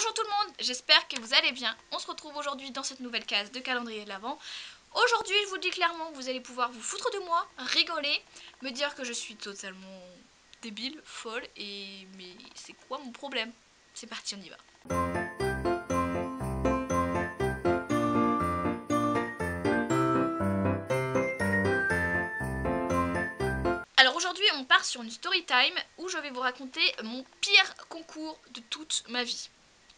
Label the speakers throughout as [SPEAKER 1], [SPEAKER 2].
[SPEAKER 1] Bonjour tout le monde, j'espère que vous allez bien. On se retrouve aujourd'hui dans cette nouvelle case de calendrier de l'Avent. Aujourd'hui, je vous dis clairement que vous allez pouvoir vous foutre de moi, rigoler, me dire que je suis totalement débile, folle, et mais c'est quoi mon problème? C'est parti, on y va. Alors aujourd'hui, on part sur une story time où je vais vous raconter mon pire concours de toute ma vie.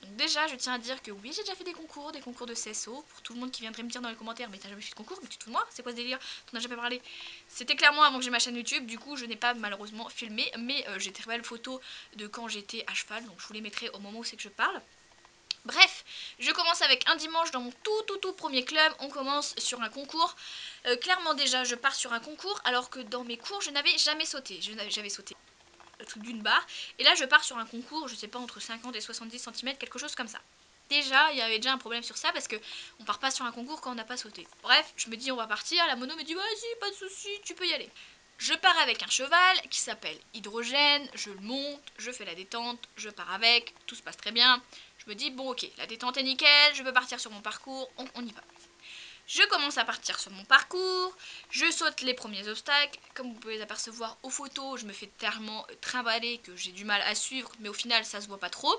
[SPEAKER 1] Donc déjà, je tiens à dire que oui, j'ai déjà fait des concours de CSO. Pour tout le monde qui viendrait me dire dans les commentaires, mais t'as jamais fait de concours, mais tu te fous de moi? C'est quoi ce délire? T'en as jamais parlé? C'était clairement avant que j'ai ma chaîne YouTube, du coup je n'ai pas malheureusement filmé, mais j'ai très belles photos de quand j'étais à cheval, donc je vous les mettrai au moment où c'est que je parle. Bref, je commence avec un dimanche dans mon tout premier club, on commence sur un concours. Clairement déjà, je pars sur un concours, alors que dans mes cours, je n'avais jamais sauté. J'avais sauté le truc d'une barre, et là je pars sur un concours, je sais pas, entre 50 et 70 cm, quelque chose comme ça. Déjà, il y avait déjà un problème sur ça parce que on part pas sur un concours quand on n'a pas sauté. Bref, je me dis on va partir, la mono me dit vas-y, pas de souci, tu peux y aller. Je pars avec un cheval qui s'appelle Hydrogène, je le monte, je fais la détente, je pars avec, tout se passe très bien. Je me dis bon ok, la détente est nickel, je peux partir sur mon parcours, on y va. Je commence à partir sur mon parcours, je saute les premiers obstacles, comme vous pouvez apercevoir aux photos, je me fais tellement trimballer que j'ai du mal à suivre, mais au final ça se voit pas trop.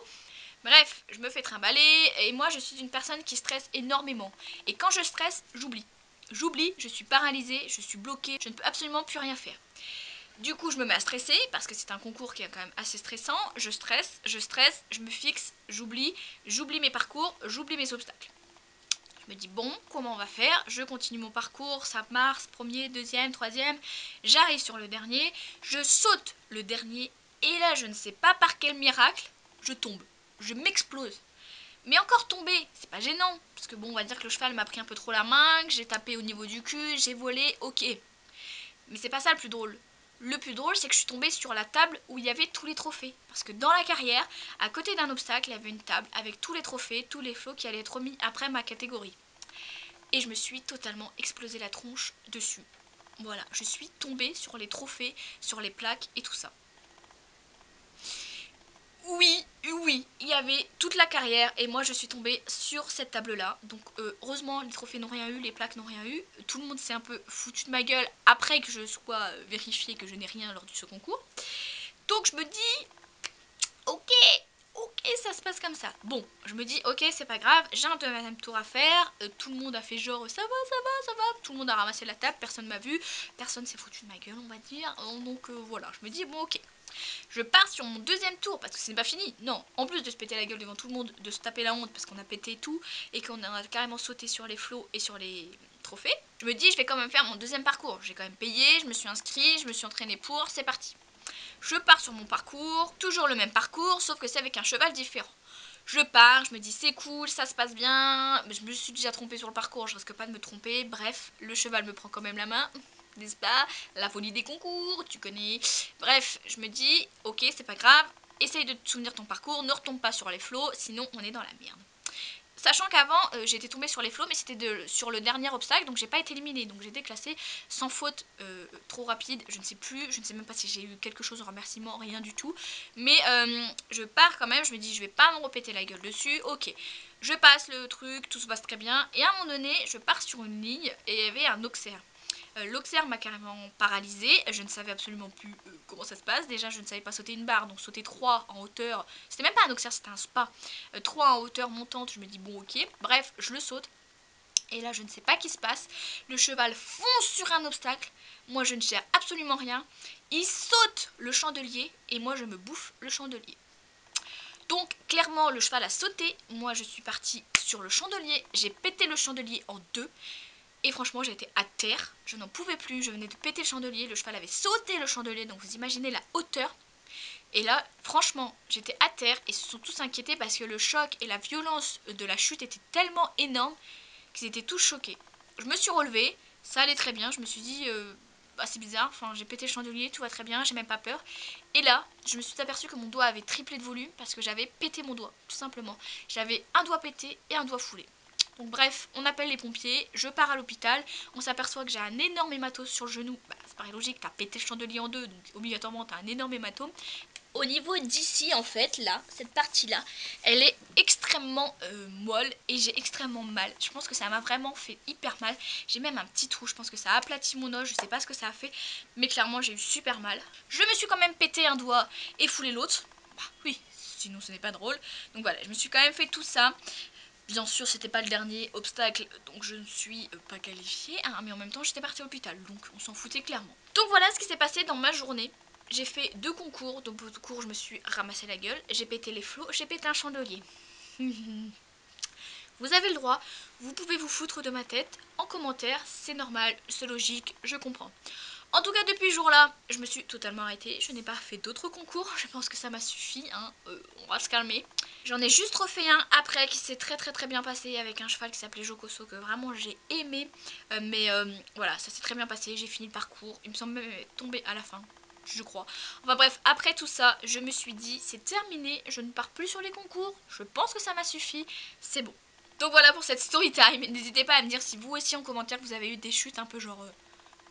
[SPEAKER 1] Bref, je me fais trimballer, et moi je suis une personne qui stresse énormément. Et quand je stresse, j'oublie. J'oublie, je suis paralysée, je suis bloquée, je ne peux absolument plus rien faire. Du coup, je me mets à stresser, parce que c'est un concours qui est quand même assez stressant. Je stresse, je me fixe, j'oublie mes parcours, j'oublie mes obstacles. Je me dis bon, comment on va faire? Je continue mon parcours, ça marche, premier, deuxième, troisième. J'arrive sur le dernier, je saute le dernier, et là je ne sais pas par quel miracle, je tombe. Je m'explose. Mais encore tomber, c'est pas gênant, parce que bon, on va dire que le cheval m'a pris un peu trop la main, que j'ai tapé au niveau du cul, j'ai volé, ok. Mais c'est pas ça le plus drôle. Le plus drôle, c'est que je suis tombée sur la table où il y avait tous les trophées. Parce que dans la carrière, à côté d'un obstacle, il y avait une table avec tous les trophées, tous les flots qui allaient être remis après ma catégorie. Et je me suis totalement explosé la tronche dessus. Voilà, je suis tombée sur les trophées, sur les plaques et tout ça. Oui, il y avait toute la carrière et moi je suis tombée sur cette table-là. Donc heureusement, les trophées n'ont rien eu, les plaques n'ont rien eu. Tout le monde s'est un peu foutu de ma gueule après que je sois vérifiée que je n'ai rien lors de ce concours. Donc je me dis, ok, ça se passe comme ça. Bon, je me dis, ok, c'est pas grave, j'ai un deuxième tour à faire. Tout le monde a fait genre, ça va. Tout le monde a ramassé la table, personne m'a vu, personne s'est foutu de ma gueule, on va dire. Donc voilà, je me dis, bon, ok. Je pars sur mon deuxième tour parce que ce n'est pas fini. Non, en plus de se péter la gueule devant tout le monde, de se taper la honte parce qu'on a pété tout et qu'on a carrément sauté sur les flots et sur les trophées, je me dis je vais quand même faire mon deuxième parcours. J'ai quand même payé, je me suis inscrit, je me suis entraîné pour, c'est parti. Je pars sur mon parcours, toujours le même parcours, sauf que c'est avec un cheval différent. Je pars, je me dis c'est cool, ça se passe bien, je me suis déjà trompée sur le parcours, je risque pas de me tromper, bref, le cheval me prend quand même la main, n'est-ce pas? La folie des concours, tu connais. Bref, je me dis, ok, c'est pas grave, essaye de te souvenir ton parcours, ne retombe pas sur les flots, sinon on est dans la merde. Sachant qu'avant, j'étais tombée sur les flots, mais c'était sur le dernier obstacle, donc j'ai pas été éliminée. Donc j'ai été classée sans faute, trop rapide, je ne sais plus, je ne sais même pas si j'ai eu quelque chose en remerciement, rien du tout. Mais je pars quand même, je me dis je vais pas me repéter la gueule dessus, ok. Je passe le truc, tout se passe très bien, et à un moment donné, je pars sur une ligne, et il y avait un auxerre. L'auxerre m'a carrément paralysée, je ne savais absolument plus comment ça se passe. Déjà, je ne savais pas sauter une barre, donc sauter 3 en hauteur, c'était même pas un auxerre, c'était un spa. 3 en hauteur montante, je me dis bon ok, bref, je le saute. Et là, je ne sais pas qui se passe, le cheval fonce sur un obstacle, moi je ne gère absolument rien, il saute le chandelier, et moi je me bouffe le chandelier. Donc clairement le cheval a sauté, moi je suis partie sur le chandelier, j'ai pété le chandelier en deux. Et franchement, j'étais à terre, je n'en pouvais plus, je venais de péter le chandelier, le cheval avait sauté le chandelier, donc vous imaginez la hauteur. Et là, franchement, j'étais à terre et ils se sont tous inquiétés parce que le choc et la violence de la chute étaient tellement énormes qu'ils étaient tous choqués. Je me suis relevée, ça allait très bien, je me suis dit, bah c'est bizarre, enfin j'ai pété le chandelier, tout va très bien, j'ai même pas peur. Et là, je me suis aperçue que mon doigt avait triplé de volume parce que j'avais pété mon doigt, tout simplement. J'avais un doigt pété et un doigt foulé. Donc bref, on appelle les pompiers, je pars à l'hôpital, on s'aperçoit que j'ai un énorme hématome sur le genou. Bah, c'est pareil logique, t'as pété le chandelier en deux, donc obligatoirement t'as un énorme hématome. au niveau d'ici en fait, là, cette partie là, elle est extrêmement molle et j'ai extrêmement mal. Je pense que ça m'a vraiment fait hyper mal. J'ai même un petit trou, je pense que ça a aplati mon os, je sais pas ce que ça a fait, mais clairement j'ai eu super mal. Je me suis quand même pété un doigt et foulé l'autre. Bah oui, sinon ce n'est pas drôle. Donc voilà, je me suis quand même fait tout ça. Bien sûr, c'était pas le dernier obstacle, donc je ne suis pas qualifiée, hein, mais en même temps, j'étais partie à l'hôpital, donc on s'en foutait clairement. Donc voilà ce qui s'est passé dans ma journée. J'ai fait 2 concours, donc au cours, je me suis ramassé la gueule, j'ai pété les flots, j'ai pété un chandelier. Vous avez le droit, vous pouvez vous foutre de ma tête en commentaire, c'est normal, c'est logique, je comprends. En tout cas, depuis ce jour-là, je me suis totalement arrêtée. Je n'ai pas fait d'autres concours. Je pense que ça m'a suffi. Hein. On va se calmer. J'en ai juste refait un après qui s'est très bien passé avec un cheval qui s'appelait Jokoso que vraiment j'ai aimé. Mais voilà, ça s'est très bien passé. J'ai fini le parcours. Il me semble même être tombé à la fin. Je crois. Enfin bref, après tout ça, je me suis dit, c'est terminé. Je ne pars plus sur les concours. Je pense que ça m'a suffi. C'est bon. Donc voilà pour cette story time. N'hésitez pas à me dire si vous aussi en commentaire vous avez eu des chutes un peu genre...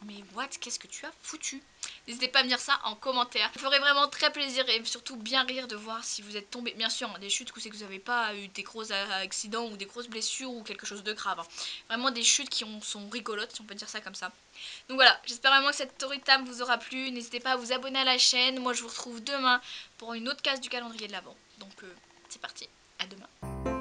[SPEAKER 1] mais what, qu'est-ce que tu as foutu? N'hésitez pas à me dire ça en commentaire. Ça me ferait vraiment très plaisir et surtout bien rire de voir si vous êtes tombé. Bien sûr, hein, des chutes où c'est que vous n'avez pas eu des gros accidents ou des grosses blessures ou quelque chose de grave. Hein. Vraiment des chutes qui sont rigolotes, si on peut dire ça comme ça. Donc voilà, j'espère vraiment que cette story time vous aura plu. N'hésitez pas à vous abonner à la chaîne. Moi, je vous retrouve demain pour une autre case du calendrier de l'Avent. Donc c'est parti, à demain.